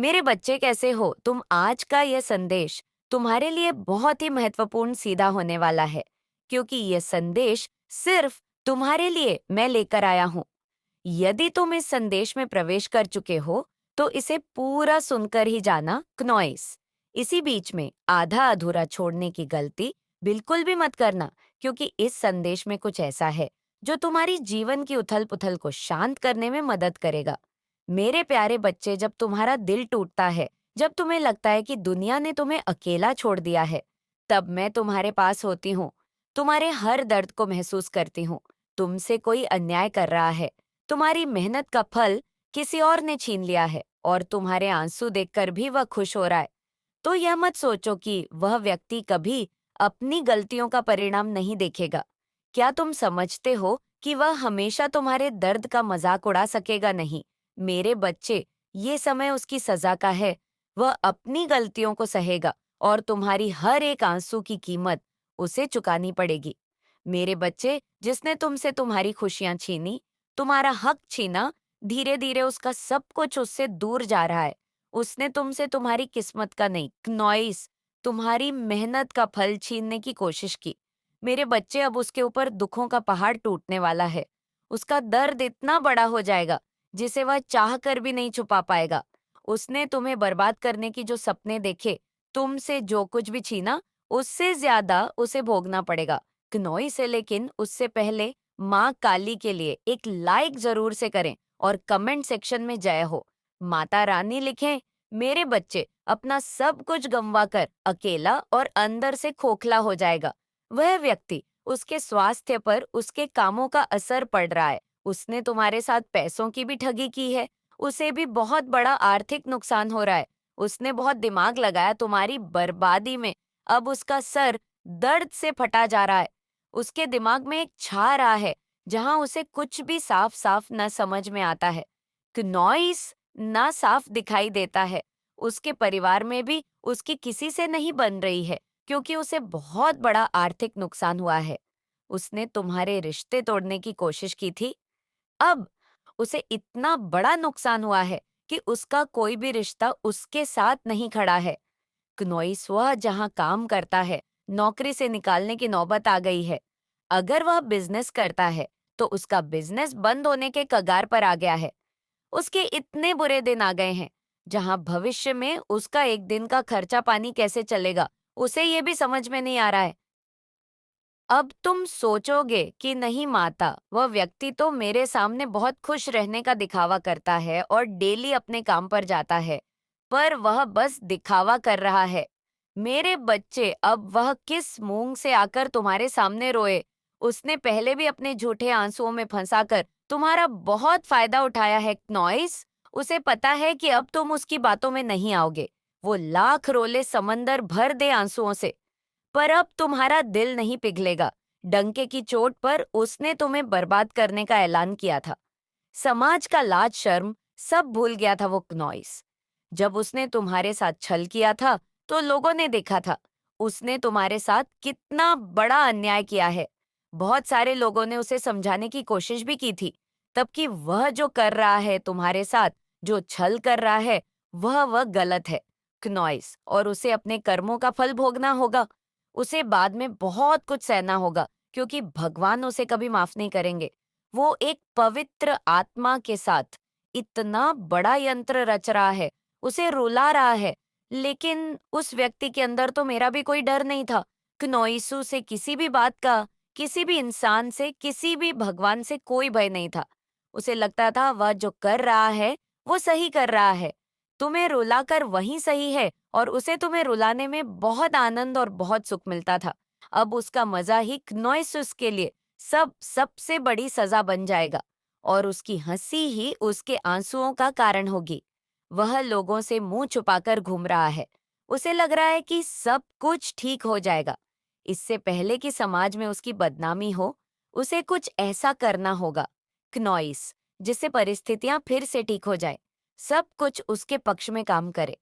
मेरे बच्चे कैसे हो? तुम आज का यह संदेश तुम्हारे लिए बहुत ही महत्वपूर्ण सीधा होने वाला है, क्योंकि यह संदेश सिर्फ तुम्हारे लिए मैं लेकर आया हूँ। यदि तुम इस संदेश में प्रवेश कर चुके हो, तो इसे पूरा सुनकर ही जाना क्नॉइस। इसी बीच में आधा अधूरा छोड़ने की गलती बिल्कुल भी मत करना, क्योंकि इस संदेश में कुछ ऐसा है जो तुम्हारी जीवन की उथल-पुथल को शांत करने में मदद करेगा। मेरे प्यारे बच्चे, जब तुम्हारा दिल टूटता है, जब तुम्हें लगता है कि दुनिया ने तुम्हें अकेला छोड़ दिया है, तब मैं तुम्हारे पास होती हूँ। तुम्हारे हर दर्द को महसूस करती हूँ। तुमसे कोई अन्याय कर रहा है, तुम्हारी मेहनत का फल किसी और ने छीन लिया है और तुम्हारे आंसू देखकर भी वह खुश हो रहा है। तो यह मत सोचो कि वह व्यक्ति कभी अपनी गलतियों का परिणाम नहीं देखेगा। क्या तुम समझते हो कि वह हमेशा तुम्हारे दर्द का मजाक उड़ा सकेगा? नहीं मेरे बच्चे, ये समय उसकी सजा का है। वह अपनी गलतियों को सहेगा और तुम्हारी हर एक आंसू की कीमत उसे चुकानी पड़ेगी। मेरे बच्चे, जिसने तुमसे तुम्हारी खुशियां छीनी, तुम्हारा हक छीना, धीरे धीरे उसका सब कुछ उससे दूर जा रहा है। उसने तुमसे तुम्हारी किस्मत का नहीं, नॉइस, तुम्हारी मेहनत का फल छीनने की कोशिश की। मेरे बच्चे, अब उसके ऊपर दुखों का पहाड़ टूटने वाला है। उसका दर्द इतना बड़ा हो जाएगा जिसे वह चाह कर भी नहीं छुपा पाएगा। उसने तुम्हें बर्बाद करने की जो सपने देखे, तुमसे जो कुछ भी छीना, उससे ज्यादा उसे भोगना पड़ेगा। क्नोई से, लेकिन उससे पहले माँ काली के लिए एक लाइक जरूर से करें और कमेंट सेक्शन में जय हो। माता रानी लिखें। मेरे बच्चे, अपना सब कुछ गंवा कर अकेला और अंदर से खोखला हो जाएगा। वह व्यक्ति, उसके स्वास्थ्य पर उसके कामों का असर पड़ रहा है। उसने तुम्हारे साथ पैसों की भी ठगी की है। उसे भी बहुत बड़ा आर्थिक नुकसान हो रहा है। उसने बहुत दिमाग लगाया तुम्हारी बर्बादी में। अब उसका सर दर्द से फटा जा रहा है। उसके दिमाग में एक छा रहा है जहां उसे कुछ भी साफ साफ न समझ में आता है। नॉइस ना साफ दिखाई देता है। उसके परिवार में भी उसकी किसी से नहीं बन रही है, क्योंकि उसे बहुत बड़ा आर्थिक नुकसान हुआ है। उसने तुम्हारे रिश्ते तोड़ने की कोशिश की थी। अब उसे इतना बड़ा नुकसान हुआ है कि उसका कोई भी रिश्ता उसके साथ नहीं खड़ा है। क्नोई वह जहां काम करता है, नौकरी से निकालने की नौबत आ गई है। अगर वह बिजनेस करता है, तो उसका बिजनेस बंद होने के कगार पर आ गया है। उसके इतने बुरे दिन आ गए हैं, जहां भविष्य में उसका एक दिन का खर्चा पानी कैसे चलेगा, उसे ये भी समझ में नहीं आ रहा है। अब तुम सोचोगे कि नहीं माता, वह व्यक्ति तो मेरे सामने बहुत खुश रहने का दिखावा करता है और डेली अपने काम पर जाता है, पर वह बस दिखावा कर रहा है। मेरे बच्चे, अब वह किस मूंग से आकर तुम्हारे सामने रोए? उसने पहले भी अपने झूठे आंसुओं में फंसाकर तुम्हारा बहुत फायदा उठाया है, नॉइस। उसे पता है कि अब तुम उसकी बातों में नहीं आओगे। वो लाख रोले समंदर भर दे आंसुओं से, पर अब तुम्हारा दिल नहीं पिघलेगा। डंके की चोट पर उसने तुम्हें बर्बाद करने का ऐलान किया था। समाज का लाज शर्म सब भूल गया था वो क्नॉइस। जब उसने तुम्हारे साथ छल किया था, तो लोगों ने देखा था उसने तुम्हारे साथ कितना बड़ा अन्याय किया है। बहुत सारे लोगों ने उसे समझाने की कोशिश भी की थी, तब कि वह जो कर रहा है तुम्हारे साथ, जो छल कर रहा है, वह गलत है, क्नॉइस, और उसे अपने कर्मों का फल भोगना होगा। उसे बाद में बहुत कुछ सहना होगा, क्योंकि भगवान उसे कभी माफ नहीं करेंगे। वो एक पवित्र आत्मा के साथ इतना बड़ा यंत्र रच रहा है, उसे रुला रहा है। लेकिन उस व्यक्ति के अंदर तो मेरा भी कोई डर नहीं था। क्नोइसू से किसी भी बात का, किसी भी इंसान से, किसी भी भगवान से कोई भय नहीं था। उसे लगता था वह जो कर रहा है, वो सही कर रहा है। तुम्हें रुलाकर वही सही है, और उसे तुम्हें रुलाने में बहुत आनंद और बहुत सुख मिलता था। अब उसका मजा ही क्नोइसुस के लिए सबसे बड़ी सजा बन जाएगा, और उसकी हंसी ही उसके आंसुओं का कारण होगी। वह लोगों से मुंह छुपाकर घूम रहा है। उसे लग रहा है कि सब कुछ ठीक हो जाएगा। इससे पहले कि समाज में उसकी बदनामी हो, उसे कुछ ऐसा करना होगा, क्नॉइस, जिससे परिस्थितियां फिर से ठीक हो जाए, सब कुछ उसके पक्ष में काम करे।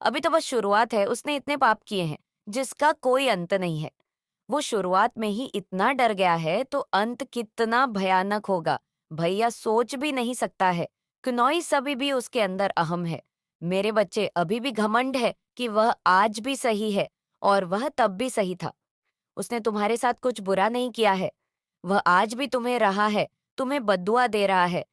अभी तो बस शुरुआत है। उसने इतने पाप किए हैं जिसका कोई अंत नहीं है। वो शुरुआत में ही इतना डर गया है, तो अंत कितना भयानक होगा, भैया सोच भी नहीं सकता है। क्नोइस अभी भी उसके अंदर अहम है। मेरे बच्चे अभी भी घमंड है कि वह आज भी सही है और वह तब भी सही था। उसने तुम्हारे साथ कुछ बुरा नहीं किया है। वह आज भी तुम्हें रहा है, तुम्हें बद्दुआ दे रहा है।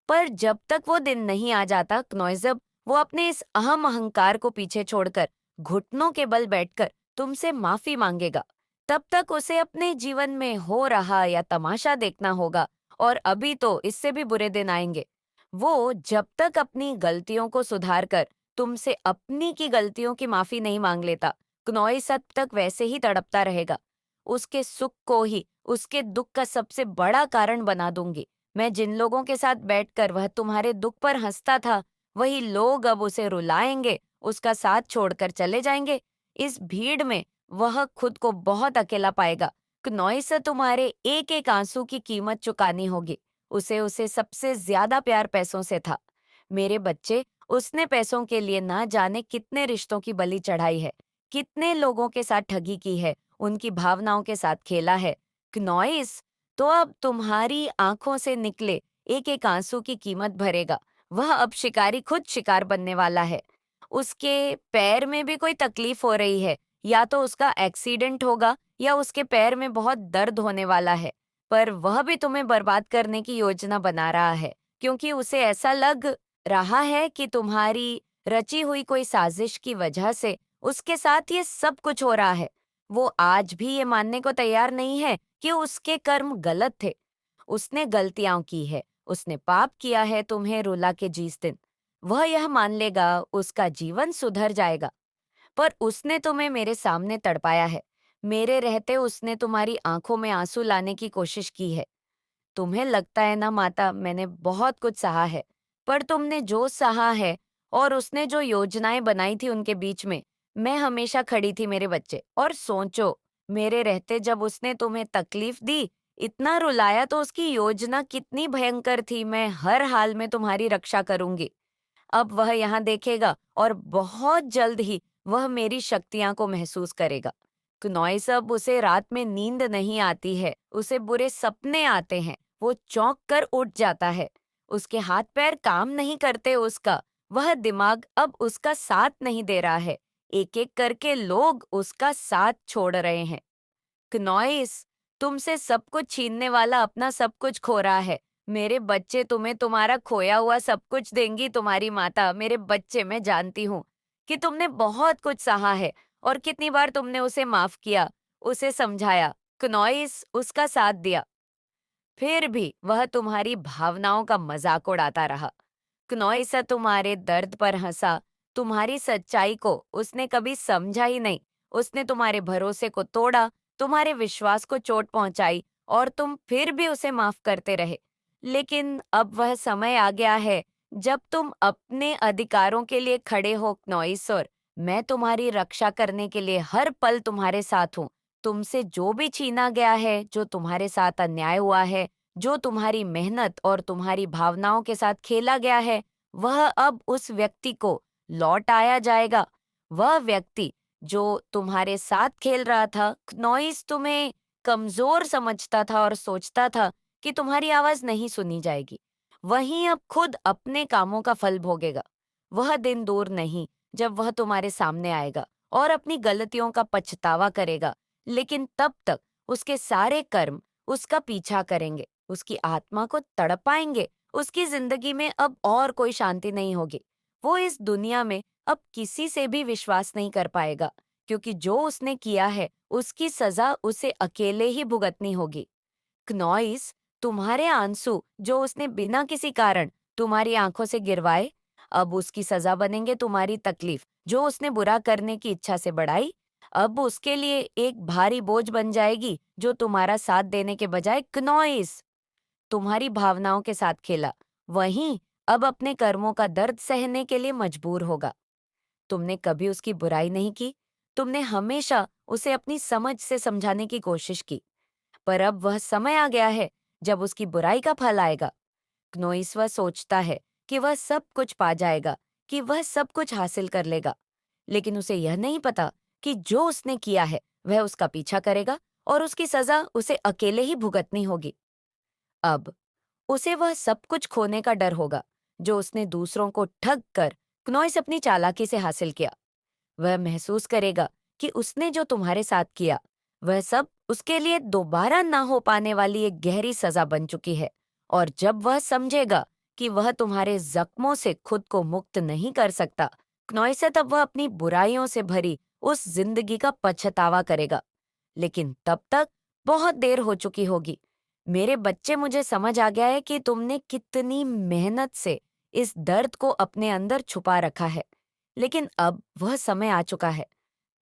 पर जब तक वो दिन नहीं आ जाता क्नॉइज़ब, वो अपने इस अहम अहंकार को पीछे छोड़कर घुटनों के बल बैठकर तुमसे माफी मांगेगा। तब तक उसे अपने जीवन में हो रहा या तमाशा देखना होगा और अभी तो इससे भी बुरे दिन आएंगे। वो जब तक अपनी गलतियों को सुधार कर तुमसे अपनी की गलतियों की माफी नहीं मांग लेता, क्नॉइस अब तक वैसे ही तड़पता रहेगा। उसके सुख को ही उसके दुख का सबसे बड़ा कारण बना दूंगी। मैं जिन लोगों के साथ बैठकर वह तुम्हारे दुख पर हंसता था, वही लोग अब उसे रुलाएंगे, उसका साथ छोड़कर चले जाएंगे। इस भीड़ में वह खुद को बहुत अकेला पाएगा। क्नॉइस तुम्हारे एक एक आंसू की कीमत चुकानी होगी। उसे सबसे ज्यादा प्यार पैसों से था। मेरे बच्चे, उसने पैसों के लिए ना जाने कितने रिश्तों की बलि चढ़ाई है, कितने लोगों के साथ ठगी की है, उनकी भावनाओं के साथ खेला है। क्नॉइस तो अब तुम्हारी आंखों से निकले एक एक आंसू की कीमत भरेगा। वह अब शिकारी खुद शिकार बनने वाला है। उसके पैर में भी कोई तकलीफ हो रही है, या तो उसका एक्सीडेंट होगा या उसके पैर में बहुत दर्द होने वाला है। पर वह भी तुम्हें बर्बाद करने की योजना बना रहा है, क्योंकि उसे ऐसा लग रहा है कि तुम्हारी रची हुई कोई साजिश की वजह से उसके साथ ये सब कुछ हो रहा है। वो आज भी ये मानने को तैयार नहीं है कि उसके कर्म गलत थे। उसने गलतियां की है, उसने पाप किया है तुम्हें रुला के जिस दिन। वह यह मान लेगा, उसका जीवन सुधर जाएगा। पर उसने तुम्हें मेरे सामने तड़पाया है। मेरे रहते उसने तुम्हारी आंखों में आंसू लाने की कोशिश की है। तुम्हें लगता है ना माता, मैंने बहुत कुछ सहा है, पर तुमने जो सहा है और उसने जो योजनाएं बनाई थी उनके बीच में मैं हमेशा खड़ी थी मेरे बच्चे। और सोचो, मेरे रहते जब उसने तुम्हें तकलीफ दी, इतना रुलाया, तो उसकी योजना कितनी भयंकर थी। मैं हर हाल में तुम्हारी रक्षा करूंगी। अब वह यहाँ देखेगा और बहुत जल्द ही वह मेरी शक्तियां को महसूस करेगा। क्नॉइस, अब उसे रात में नींद नहीं आती है, उसे बुरे सपने आते हैं, वो चौंक कर उठ जाता है। उसके हाथ पैर काम नहीं करते उसका, वह दिमाग अब उसका साथ नहीं दे रहा है। एक एक करके लोग उसका साथ छोड़ रहे हैं। क्नॉइस, तुमसे सब कुछ छीनने वाला अपना सब कुछ खो रहा है। मेरे बच्चे, तुम्हें तुम्हारा खोया हुआ सब कुछ देंगी तुम्हारी माता। मेरे बच्चे, मैं जानती हूँ कि तुमने बहुत कुछ सहा है और कितनी बार तुमने उसे माफ किया, उसे समझाया, क्नॉइस उसका साथ दिया। फिर भी वह तुम्हारी भावनाओं का मजाक उड़ाता रहा। क्नॉइस तुम्हारे दर्द पर हंसा, तुम्हारी सच्चाई को उसने कभी समझा ही नहीं। उसने तुम्हारे भरोसे को तोड़ा, तुम्हारे विश्वास को चोट पहुंचाई और तुम फिर भी उसे माफ करते रहे। लेकिन अब वह समय आ गया है जब तुम अपने अधिकारों के लिए खड़े हो क्नॉइस, और मैं तुम्हारी रक्षा करने के लिए हर पल तुम्हारे साथ हूँ। तुमसे जो भी छीना गया है, जो तुम्हारे साथ अन्याय हुआ है, जो तुम्हारी मेहनत और तुम्हारी भावनाओं के साथ खेला गया है, वह अब उस व्यक्ति को लौट आया जाएगा। वह व्यक्ति जो तुम्हारे साथ खेल रहा था, नॉइस तुम्हें कमजोर समझता था और सोचता था कि तुम्हारी आवाज नहीं सुनी जाएगी, वहीं अब खुद अपने कामों का फल भोगेगा। वह दिन दूर नहीं जब वह तुम्हारे सामने आएगा और अपनी गलतियों का पछतावा करेगा। लेकिन तब तक उसके सारे कर्म उसका पीछा करेंगे, उसकी आत्मा को तड़पाएंगे। उसकी जिंदगी में अब और कोई शांति नहीं होगी। वो इस दुनिया में अब किसी से भी विश्वास नहीं कर पाएगा, क्योंकि जो उसने किया है उसकी सजा उसे अकेले ही भुगतनी होगी। क्नॉइस, तुम्हारे आंसू जो उसने बिना किसी कारण तुम्हारी आंखों से गिरवाए, अब उसकी सजा बनेंगे तुम्हारी तकलीफ जो उसने बुरा करने की इच्छा से बढ़ाई। अब उसके लिए एक भारी बोझ बन जाएगी जो तुम्हारा साथ देने के बजाय क्नॉइस तुम्हारी भावनाओं के साथ खेला, वहीं अब अपने कर्मों का दर्द सहने के लिए मजबूर होगा। तुमने कभी उसकी बुराई नहीं की, तुमने हमेशा उसे अपनी समझ से समझाने की कोशिश की। पर अब वह समय आ गया है जब उसकी बुराई का फल आएगा। क्नोइस वह सोचता है कि वह सब कुछ पा जाएगा, कि वह सब कुछ हासिल कर लेगा। लेकिन उसे यह नहीं पता कि जो उसने किया है वह उसका पीछा करेगा और उसकी सजा उसे अकेले ही भुगतनी होगी। अब उसे वह सब कुछ खोने का डर होगा जो उसने दूसरों को ठग कर क्नॉइस अपनी चालाकी से हासिल किया। वह महसूस करेगा कि उसने जो तुम्हारे साथ किया, वह सब उसके लिए दोबारा ना हो पाने वाली एक गहरी सजा बन चुकी है। और जब वह समझेगा कि वह तुम्हारे जख्मों से खुद को मुक्त नहीं कर सकता, क्नॉइस तब वह अपनी बुराइयों से भरी उस जिंदगी का पछतावा करेगा। लेकिन तब तक बहुत देर हो चुकी होगी। मेरे बच्चे, मुझे समझ आ गया है कि तुमने कितनी मेहनत से इस दर्द को अपने अंदर छुपा रखा है, लेकिन अब वह समय आ चुका है।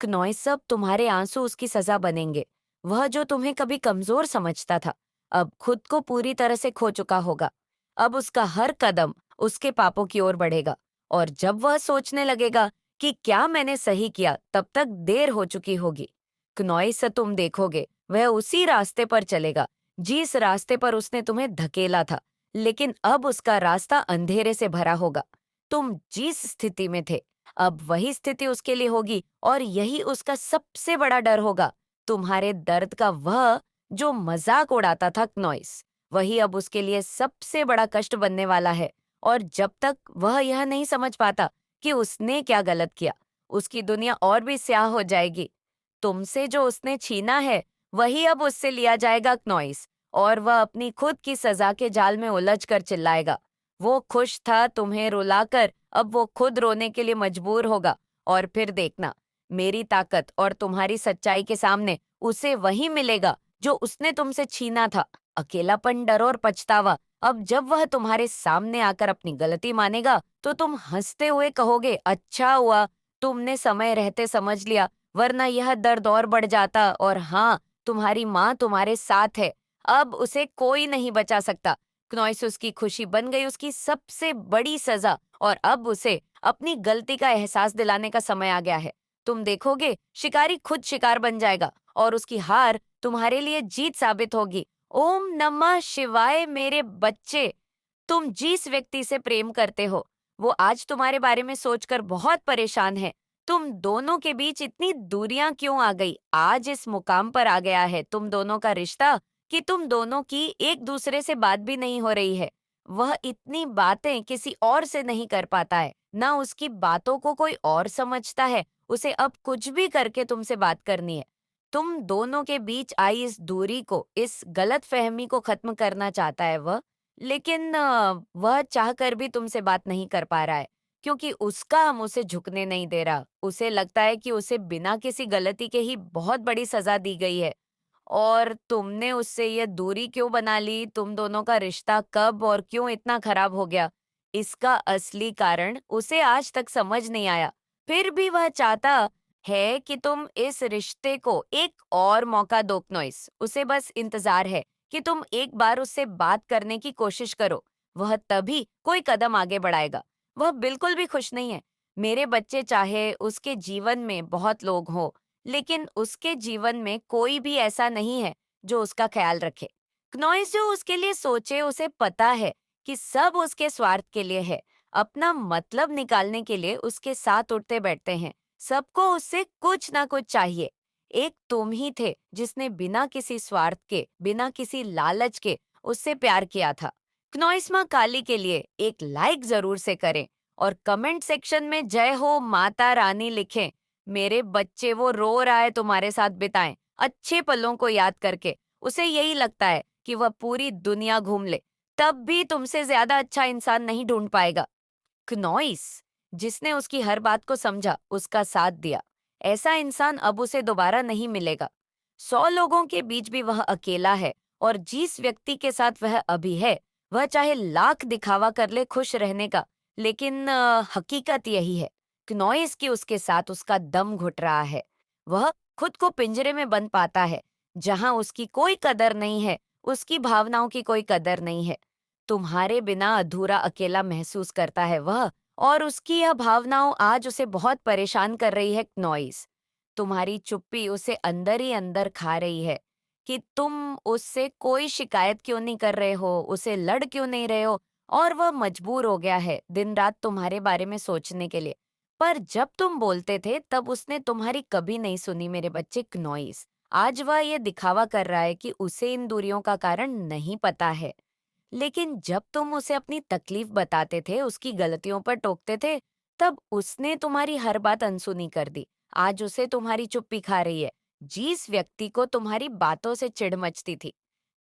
क्नॉइसब, तुम्हारे आंसू उसकी सजा बनेंगे। वह जो तुम्हें कभी कमजोर समझता था, अब खुद को पूरी तरह से खो चुका होगा। अब उसका हर कदम उसके पापों की ओर बढ़ेगा, और जब वह सोचने लगेगा कि क्या मैंने सही किया, तब तक देर हो चुकी होगी। क्नॉइस, तुम देखोगे वह उसी रास्ते पर चलेगा जिस रास्ते पर उसने तुम्हें धकेला था, लेकिन अब उसका रास्ता अंधेरे से भरा होगा। तुम जिस स्थिति में थे, अब वही स्थिति उसके लिए होगी, और यही उसका सबसे बड़ा डर होगा। तुम्हारे दर्द का वह जो मजाक उड़ाता था क्नॉइस, वही अब उसके लिए सबसे बड़ा कष्ट बनने वाला है। और जब तक वह यह नहीं समझ पाता कि उसने क्या गलत किया, उसकी दुनिया और भी स्याह हो जाएगी। तुमसे जो उसने छीना है, वही अब उससे लिया जाएगा क्नॉइस, और वह अपनी खुद की सजा के जाल में उलझ कर चिल्लाएगा। वो खुश था तुम्हें रुलाकर, अब वो खुद रोने के लिए मजबूर होगा। और फिर देखना, मेरी ताकत और तुम्हारी सच्चाई के सामने उसे वही मिलेगा जो उसने तुमसे छीना था। अकेलापन, डर और पछतावा। अब जब वह तुम्हारे सामने आकर अपनी गलती मानेगा, तो तुम हंसते हुए कहोगे, अच्छा हुआ तुमने समय रहते समझ लिया, वरना यह दर्द और बढ़ जाता। और हाँ, तुम्हारी माँ तुम्हारे साथ है, अब उसे कोई नहीं बचा सकता। क्नॉइस उसकी खुशी बन गई, उसकी सबसे बड़ी सजा, और अब उसे अपनी गलती का एहसास दिलाने का समय आ गया है। तुम देखोगे, शिकारी खुद शिकार बन जाएगा, और उसकी हार तुम्हारे लिए जीत साबित होगी। ओम नमः शिवाय मेरे बच्चे। तुम जिस व्यक्ति से प्रेम करते हो, वो आज तुम्हारे बारे में सोचकर बहुत परेशान है। तुम दोनों के बीच इतनी दूरियां क्यों आ गई? आज इस मुकाम पर आ गया है तुम दोनों का रिश्ता कि तुम दोनों की एक दूसरे से बात भी नहीं हो रही है। वह इतनी बातें किसी और से नहीं कर पाता है, ना उसकी बातों को कोई और समझता है। उसे अब कुछ भी करके तुमसे बात करनी है। तुम दोनों के बीच आई इस दूरी को, इस गलतफहमी को खत्म करना चाहता है वह। लेकिन वह चाहकर भी तुमसे बात नहीं कर पा रहा है, क्योंकि उसका हम उसे झुकने नहीं दे रहा। उसे लगता है कि उसे बिना किसी गलती के ही बहुत बड़ी सजा दी गई है। और तुमने उससे ये दूरी क्यों बना ली? तुम दोनों का रिश्ता कब और क्यों इतना खराब हो गया? इसका असली कारण उसे आज तक समझ नहीं आया। फिर भी वह चाहता है कि तुम इस रिश्ते को एक और मौका दो क्नोइस। उसे बस इंतजार है कि तुम एक बार उससे बात करने की कोशिश करो। वह तभी कोई कदम आगे बढ़ाएगा। वह बिल्कुल भी खुश नहीं है। मेरे बच्चे, चाहे उसके जीवन में बहुत लोग हों, लेकिन उसके जीवन में कोई भी ऐसा नहीं है जो उसका ख्याल रखे। क्नॉइस जो उसके लिए सोचे, उसे पता है कि सब उसके स्वार्थ के लिए है। अपना मतलब निकालने के लिए उसके साथ उठते बैठते हैं। सबको उससे कुछ ना कुछ चाहिए। एक तुम ही थे जिसने बिना किसी स्वार्थ के, बिना किसी लालच के उससे प्यार किया था। क्नॉइस माँ काली के लिए एक लाइक जरूर से करें, और कमेंट सेक्शन में जय हो माता रानी लिखें। मेरे बच्चे, वो रो रहा है तुम्हारे साथ बिताएं अच्छे पलों को याद करके। उसे यही लगता है कि वह पूरी दुनिया घूम ले, तब भी तुमसे ज्यादा अच्छा इंसान नहीं ढूंढ पाएगा। क्नॉइस, जिसने उसकी हर बात को समझा, उसका साथ दिया, ऐसा इंसान अब उसे दोबारा नहीं मिलेगा। 100 लोगों के बीच भी वह अकेला है, और जिस व्यक्ति के साथ वह अभी है, वह चाहे लाख दिखावा कर ले खुश रहने का, लेकिन हकीकत यही है, क्नॉइस की उसके साथ उसका दम घुट रहा है। वह खुद को पिंजरे में बंद पाता है, जहां उसकी कोई कदर नहीं है, उसकी भावनाओं की कोई कदर नहीं है। तुम्हारे बिना अधूरा अकेला महसूस करता है वह, और उसकी यह भावनाओं आज उसे बहुत परेशान कर रही है क्नॉइस। तुम्हारी चुप्पी उसे अंदर ही अंदर खा रही है कि तुम उससे कोई शिकायत क्यों नहीं कर रहे हो, उसे लड़ क्यों नहीं रहे हो, और वह मजबूर हो गया है दिन रात तुम्हारे बारे में सोचने के लिए। पर जब तुम बोलते थे, तब उसने तुम्हारी कभी नहीं सुनी मेरे बच्चे क्नॉइस। आज वह ये दिखावा कर रहा है कि उसे इन दूरियों का कारण नहीं पता है। लेकिन जब तुम उसे अपनी तकलीफ बताते थे, उसकी गलतियों पर टोकते थे, तब उसने तुम्हारी हर बात अनसुनी कर दी। आज उसे तुम्हारी चुप्पी खा रही है। जिस व्यक्ति को तुम्हारी बातों से चिढ़ मचती थी,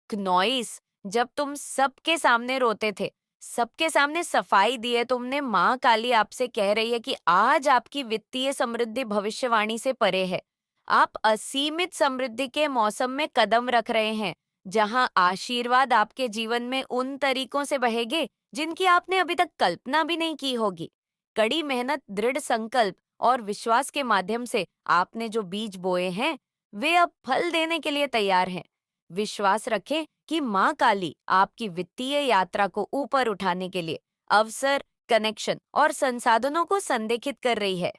क्नॉइस, जब तुम सबके सामने रोते थे, सबके सामने सफाई दिए तुमने, माँ काली आपसे कह रही है कि आज आपकी वित्तीय समृद्धि भविष्यवाणी से परे है। आप असीमित समृद्धि के मौसम में कदम रख रहे हैं, जहां आशीर्वाद आपके जीवन में उन तरीकों से बहेगे जिनकी आपने अभी तक कल्पना भी नहीं की होगी। कड़ी मेहनत, दृढ़ संकल्प और विश्वास के माध्यम से आपने जो बीज बोए हैं, वे अब फल देने के लिए तैयार हैं। विश्वास रखें कि माँ काली आपकी वित्तीय यात्रा को ऊपर उठाने के लिए अवसर, कनेक्शन और संसाधनों को संरेखित कर रही है।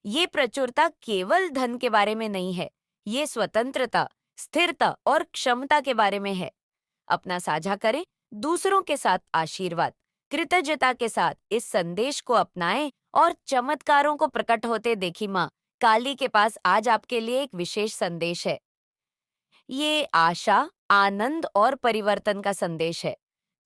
ये प्रचुरता केवल धन के बारे में नहीं है, ये स्वतंत्रता, स्थिरता और क्षमता के बारे में है। अपना साझा करें, दूसरों के साथ आशीर्वाद, कृतज्ञता के साथ इस संदेश को अपनाएं और चमत्कारों को प्रकट होते देखी माँ काली के पास आज आपके लिए एक विशेष संदेश है। ये आशा, आनंद और परिवर्तन का संदेश है।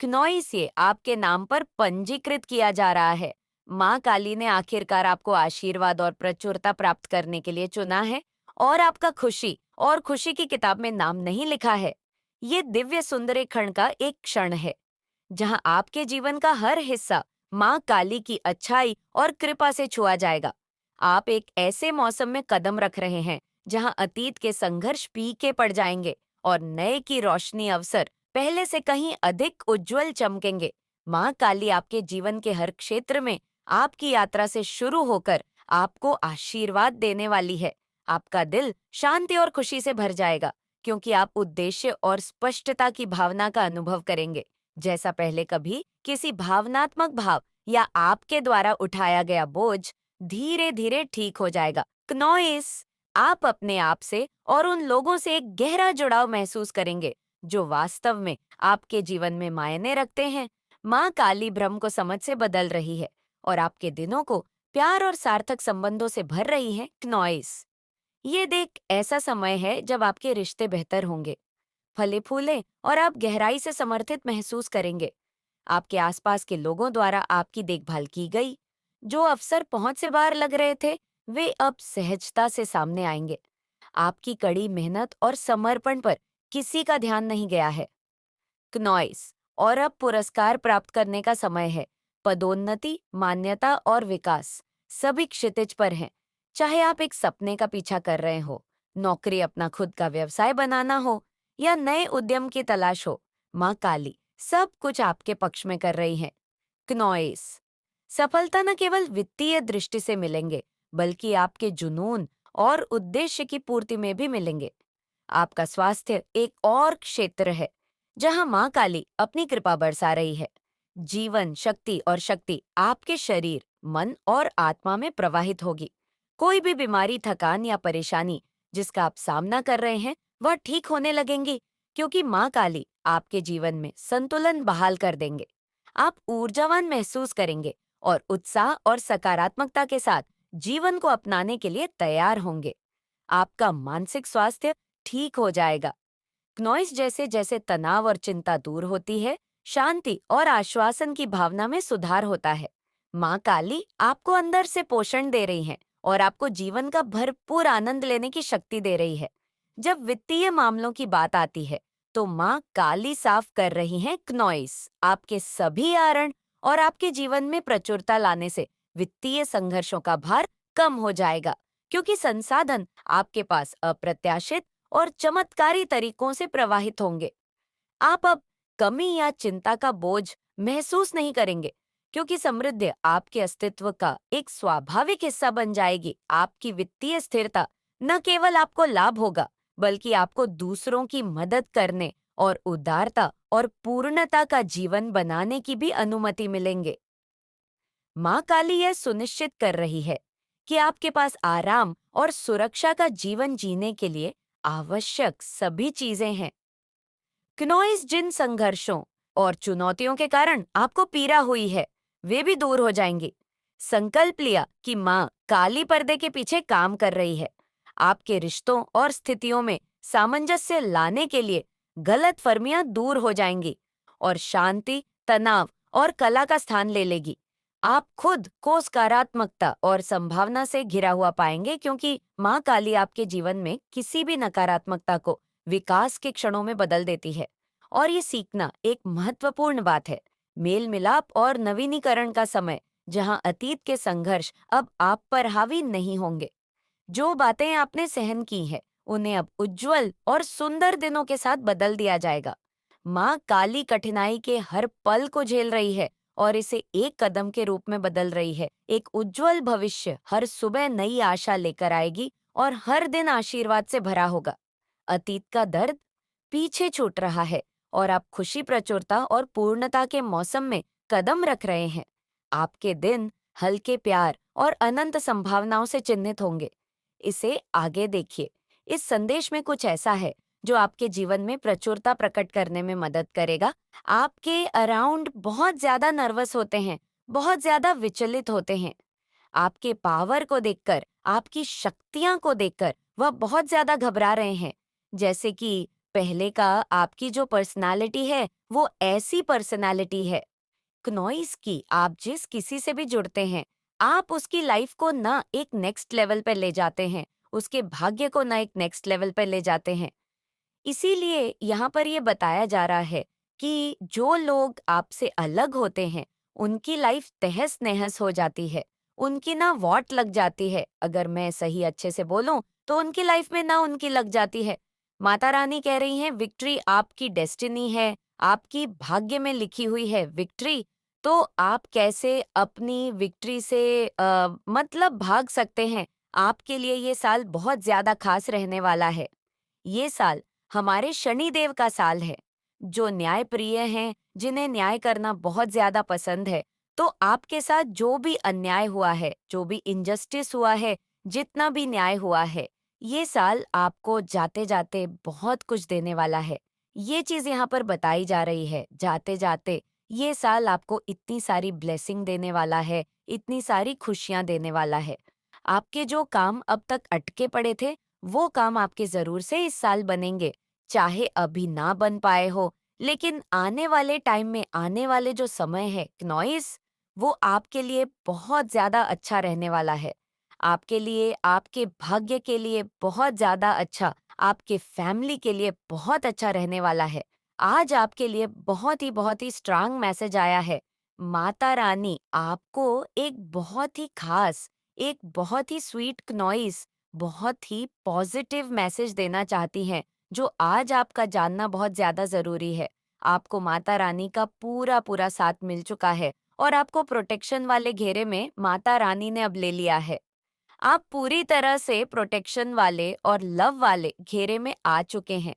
क्नोइस ये आपके नाम पर पंजीकृत किया जा रहा है। माँ काली ने आखिरकार आपको आशीर्वाद और प्रचुरता प्राप्त करने के लिए चुना है और आपका खुशी और खुशी की किताब में नाम नहीं लिखा है। ये दिव्य सुंदरीकरण का एक क्षण है, जहाँ आपके जीवन का हर हिस्सा माँ काली की अच्छाई और कृपा से छुआ जाएगा। आप एक ऐसे मौसम में कदम रख रहे हैं जहाँ अतीत के संघर्ष फीके पड़ जाएंगे और नए की रोशनी अवसर पहले से कहीं अधिक उज्जवल चमकेंगे। माँ काली आपके जीवन के हर क्षेत्र में आपकी यात्रा से शुरू होकर आपको आशीर्वाद देने वाली है। आपका दिल शांति और खुशी से भर जाएगा, क्योंकि आप उद्देश्य और स्पष्टता की भावना का अनुभव करेंगे, जैसा पहले कभी किसी भावनात्मक भाव या आपके द्वारा उठाया गया बोझ धीरे धीरे ठीक हो जाएगा। क्नोइस, आप अपने आप से और उन लोगों से एक गहरा जुड़ाव महसूस करेंगे जो वास्तव में आपके जीवन में मायने रखते हैं। माँ काली भ्रम को समझ से बदल रही है और आपके दिनों को प्यार और सार्थक संबंधों से भर रही है। क्नोइस, ये देख ऐसा समय है जब आपके रिश्ते बेहतर होंगे, फले फूले और आप गहराई से समर्थित महसूस करेंगे। आपके आसपास के लोगों द्वारा आपकी देखभाल की गई। जो अवसर पहुंच से बाहर लग रहे थे, वे अब सहजता से सामने आएंगे। आपकी कड़ी मेहनत और समर्पण पर किसी का ध्यान नहीं गया है। क्नॉइस, और अब पुरस्कार प्राप्त करने का समय है। पदोन्नति, मान्यता और विकास सभी क्षितिज पर हैं। चाहे आप एक सपने का पीछा कर रहे हो, नौकरी, अपना खुद का व्यवसाय बनाना हो या नए उद्यम की तलाश हो, माँ काली सब कुछ आपके पक्ष में कर रही है। क्नॉइस, सफलता न केवल वित्तीय दृष्टि से मिलेंगे, बल्कि आपके जुनून और उद्देश्य की पूर्ति में भी मिलेंगे। आपका स्वास्थ्य एक और क्षेत्र है जहां माँ काली अपनी कृपा बरसा रही है। जीवन शक्ति और शक्ति आपके शरीर, मन और आत्मा में प्रवाहित होगी। कोई भी बीमारी, थकान या परेशानी जिसका आप सामना कर रहे हैं, वह ठीक होने लगेंगी, क्योंकि माँ काली आपके जीवन में संतुलन बहाल कर देंगे। आप ऊर्जावान महसूस करेंगे और उत्साह और सकारात्मकता के साथ जीवन को अपनाने के लिए तैयार होंगे। आपका मानसिक स्वास्थ्य ठीक हो जाएगा। नॉइस जैसे जैसे तनाव और चिंता दूर होती है, शांति और आश्वासन की भावना में सुधार होता है। माँ काली आपको अंदर से पोषण दे रही हैं और आपको जीवन का भरपूर आनंद लेने की शक्ति दे रही है। जब वित्तीय मामलों की बात आती है, तो माँ काली साफ कर रही हैं क्नॉइस आपके सभी कारण, और आपके जीवन में प्रचुरता लाने से वित्तीय संघर्षों का भार कम हो जाएगा, क्योंकि संसाधन आपके पास अप्रत्याशित और चमत्कारी तरीकों से प्रवाहित होंगे। आप अब कमी या चिंता का बोझ महसूस नहीं करेंगे, क्योंकि समृद्धि आपके अस्तित्व का एक स्वाभाविक हिस्सा बन जाएगी। आपकी वित्तीय स्थिरता न केवल आपको लाभ होगा, बल्कि आपको दूसरों की मदद करने और उदारता और पूर्णता का जीवन बनाने की भी अनुमति मिलेंगे। माँ काली यह सुनिश्चित कर रही है कि आपके पास आराम और सुरक्षा का जीवन जीने के लिए आवश्यक सभी चीजें हैं। क्नोइस, जिन संघर्षों और चुनौतियों के कारण आपको पीड़ा हुई है, वे भी दूर हो जाएंगी। संकल्प लिया कि माँ काली पर्दे के पीछे काम कर रही है। आपके रिश्तों और स्थितियों में सामंजस्य लाने के लिए गलतफहमियां दूर हो जाएंगी और शांति, तनाव और कला का स्थान ले लेगी। आप खुद को सकारात्मकता और संभावना से घिरा हुआ पाएंगे, क्योंकि माँ काली आपके जीवन में किसी भी नकारात्मकता को विकास के क्षणों में बदल देती है। और ये सीखना एक महत्वपूर्ण बात है। मेल मिलाप और नवीनीकरण का समय, जहाँ अतीत के संघर्ष अब आप पर हावी नहीं होंगे। जो बातें आपने सहन की हैं, उन्हें अब उज्जवल और सुंदर दिनों के साथ बदल दिया जाएगा। माँ काली कठिनाई के हर पल को झेल रही है और इसे एक कदम के रूप में बदल रही है। एक उज्जवल भविष्य हर सुबह नई आशा लेकर आएगी और हर दिन आशीर्वाद से भरा होगा। अतीत का दर्द पीछे छूट रहा है और आप खुशी, प्रचुरता और पूर्णता के मौसम में कदम रख रहे हैं। आपके दिन हल्के प्यार और अनंत संभावनाओं से चिन्हित होंगे। इसे आगे देखिए। इस संदेश में कुछ ऐसा है जो आपके जीवन में प्रचुरता प्रकट करने में मदद करेगा। आपके अराउंड बहुत ज्यादा नर्वस होते हैं, बहुत ज्यादा विचलित होते हैं। आपके पावर को देखकर, आपकी शक्तियां को देखकर वह बहुत ज्यादा घबरा रहे हैं। जैसे कि पहले का आपकी जो पर्सनालिटी है, वो ऐसी पर्सनालिटी है क्नॉइस की। आप जिस किसी से भी जुड़ते हैं, आप उसकी लाइफ को ना एक नेक्स्ट लेवल पे ले जाते हैं, उसके भाग्य को ना एक नेक्स्ट लेवल पे ले जाते हैं। इसीलिए यहाँ पर ये बताया जा रहा है कि जो लोग आपसे अलग होते हैं, उनकी लाइफ तहस नहस हो जाती है, उनकी ना वॉट लग जाती है। अगर मैं सही अच्छे से बोलूं तो उनकी लाइफ में ना उनकी लग जाती है। माता रानी कह रही हैं, विक्ट्री आपकी डेस्टिनी है, आपकी भाग्य में लिखी हुई है विक्ट्री। तो आप कैसे अपनी विक्ट्री से मतलब भाग सकते हैं। आपके लिए ये साल बहुत ज्यादा खास रहने वाला है। ये साल हमारे शनिदेव का साल है, जो न्यायप्रिय हैं, जिन्हें न्याय करना बहुत ज्यादा पसंद है। तो आपके साथ जो भी अन्याय हुआ है, जो भी इनजस्टिस हुआ है, जितना भी न्याय हुआ है, ये साल आपको जाते जाते बहुत कुछ देने वाला है। ये चीज यहाँ पर बताई जा रही है। जाते जाते ये साल आपको इतनी सारी ब्लेसिंग देने वाला है, इतनी सारी खुशियां देने वाला है। आपके जो काम अब तक अटके पड़े थे, वो काम आपके जरूर से इस साल बनेंगे। चाहे अभी ना बन पाए हो, लेकिन आने वाले टाइम में, आने वाले जो समय है क्नॉइस, वो आपके लिए बहुत ज्यादा अच्छा रहने वाला है। आपके लिए, आपके भाग्य के लिए बहुत ज्यादा अच्छा, आपके फैमिली के लिए बहुत अच्छा रहने वाला है। आज आपके लिए बहुत ही स्ट्रांग मैसेज आया है। माता रानी आपको एक बहुत ही खास, एक बहुत ही स्वीट क्नॉइस, बहुत ही पॉजिटिव मैसेज देना चाहती हैं, जो आज आपका जानना बहुत ज्यादा जरूरी है। आपको माता रानी का पूरा पूरा साथ मिल चुका है और आपको प्रोटेक्शन वाले घेरे में माता रानी ने अब ले लिया है। आप पूरी तरह से प्रोटेक्शन वाले और लव वाले घेरे में आ चुके हैं।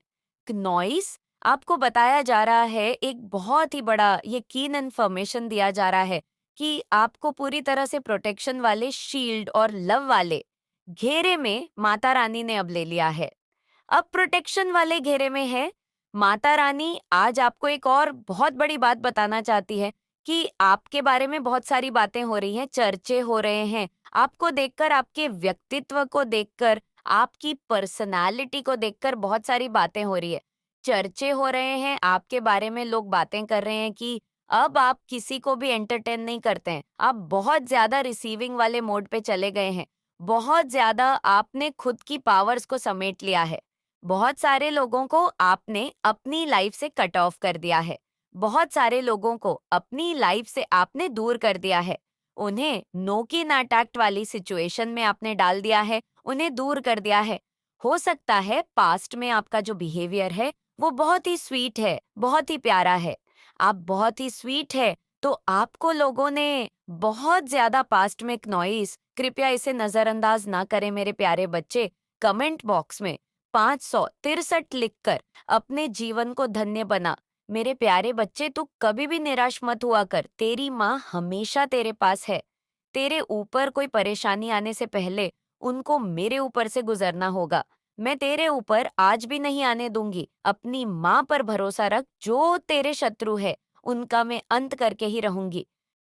नॉइस आपको बताया जा रहा है, एक बहुत ही बड़ा ये कीन इन्फॉर्मेशन दिया जा रहा है कि आपको पूरी तरह से प्रोटेक्शन वाले शील्ड और लव वाले घेरे में माता रानी ने अब ले लिया है। अब प्रोटेक्शन वाले घेरे में है। माता रानी आज आपको एक और बहुत बड़ी बात बताना चाहती है कि आपके बारे में बहुत सारी बातें हो रही हैं, चर्चे हो रहे हैं। आपको देखकर, आपके व्यक्तित्व को देखकर, आपकी पर्सनालिटी को देखकर बहुत सारी बातें हो रही है। चर्चे हो रहे हैं, आपके बारे में लोग बातें कर रहे हैं कि अब आप किसी को भी एंटरटेन नहीं करते हैं। आप बहुत ज्यादा रिसीविंग वाले मोड पे चले गए हैं। बहुत ज्यादा आपने खुद की पावर्स को समेट लिया है। बहुत सारे लोगों को आपने अपनी लाइफ से कट ऑफ कर दिया है। बहुत सारे लोगों को अपनी लाइफ से आपने दूर कर दिया है। उन्हें नो की ना टैक्ट वाली सिचुएशन में आपने डाल दिया है, उन्हें दूर कर दिया है। हो सकता है पास्ट में आपका जो बिहेवियर है वो बहुत ही स्वीट है, बहुत ही प्यारा है। आप बहुत ही स्वीट है, तो आपको लोगों ने बहुत ज्यादा पास्ट में नॉइस, कृपया इसे नजरअंदाज ना करें मेरे प्यारे बच्चे। कमेंट बॉक्स में 563 लिखकर अपने जीवन को धन्य बना। मेरे प्यारे बच्चे, तू कभी भी निराश मत हुआ कर। तेरी माँ हमेशा तेरे पास है। तेरे ऊपर कोई परेशानी आने से पहले उनको मेरे ऊपर से गुजरना होगा। मैं तेरे ऊपर आज भी नहीं आने दूंगी। अपनी माँ पर भरोसा रख। जो तेरे शत्रु है, उनका मैं अंत करके ही रहूंगी।